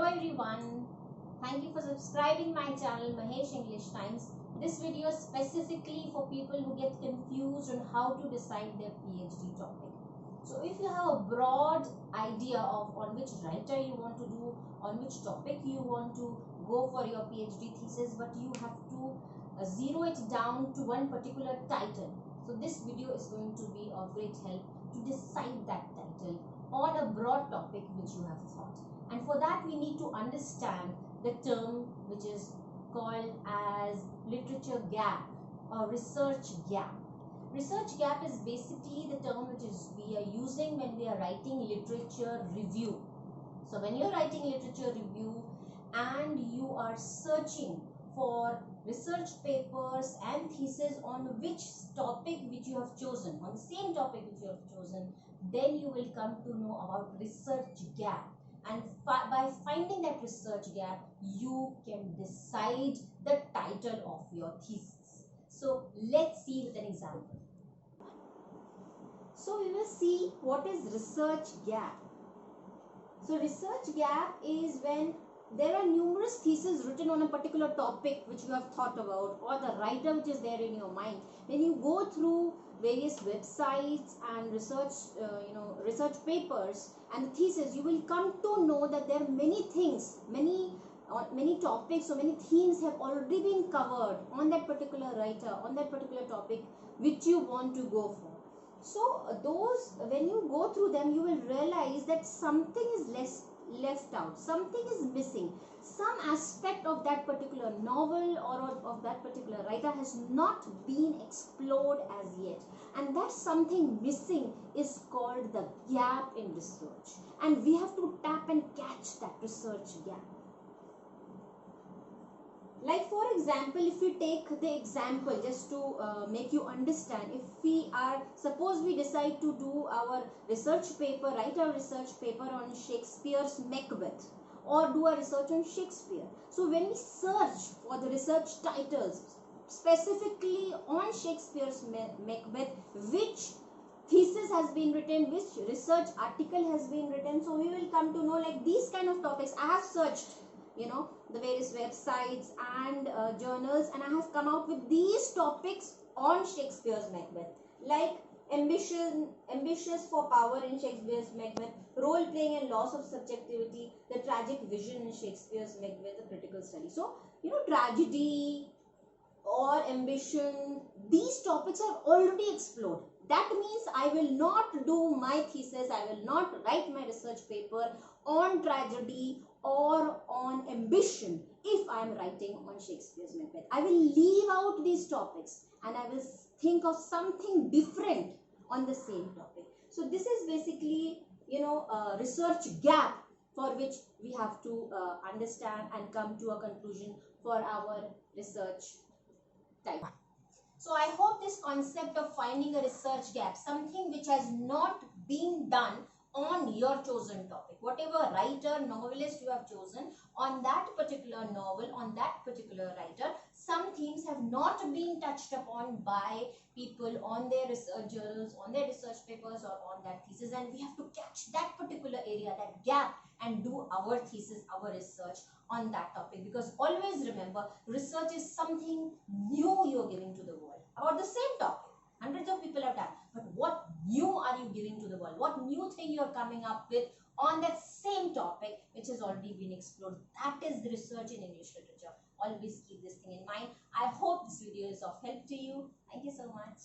Hello everyone, thank you for subscribing my channel Mahesh English Times. This video is specifically for people who get confused on how to decide their PhD topic. So if you have a broad idea of on which writer you want to do, on which topic you want to go for your PhD thesis, but you have to zero it down to one particular title. So this video is going to be of great help to decide that title on a broad topic which you have thought. And for that we need to understand the term which is called as literature gap or research gap. Research gap is basically the term which we are using when we are writing literature review. So when you are writing literature review and you are searching for research papers and thesis on which topic which you have chosen, on the same topic which you have chosen, then you will come to know about research gap. And by finding that research gap, you can decide the title of your thesis. So let's see with an example. So we will see what is research gap. So research gap is when there are numerous theses written on a particular topic which you have thought about, or the writer which is there in your mind. When you go through various websites and research papers and thesis, you will come to know that there are many things, many topics, so many themes have already been covered on that particular writer, on that particular topic which you want to go for. So those, when you go through them, you will realize that something is left out, something is missing, some aspect of that particular novel or of that particular writer has not been explored as yet, and that something missing is called the gap in research, and we have to tap and catch that research gap. Like for example, if we take the example just to make you understand, if we are, suppose we decide to do our research paper, write our research paper on Shakespeare's Macbeth or do a research on Shakespeare. So when we search for the research titles specifically on Shakespeare's Macbeth, which thesis has been written, which research article has been written, so we will come to know like these kind of topics. I have searched the various websites and journals, and I have come out with these topics on Shakespeare's Macbeth, like ambitious for power in Shakespeare's Macbeth, role playing and loss of subjectivity, the tragic vision in Shakespeare's Macbeth, a critical study. So tragedy or ambition, these topics are already explored. That means I will not do my thesis, I will not write my research paper on tragedy or on ambition if I am writing on Shakespeare's Macbeth. I will leave out these topics and I will think of something different on the same topic. So this is basically a research gap for which we have to understand and come to a conclusion for our research type. So I hope this concept of finding a research gap, something which has not been done on your chosen topic, whatever writer, novelist you have chosen, on that particular novel, on that particular writer, some themes have not been touched upon by people on their research journals, on their research papers or on that thesis, and we have to catch that particular area, that gap, and do our thesis, our research on that topic. Because always remember, research is something new you're giving to the world about the same topic. Hundreds of people have done, but what new are you giving to the world? What new thing you're coming up with on that same topic which has already been explored? That is the research in English literature. Always keep this thing in mind. I hope this video is of help to you. Thank you so much.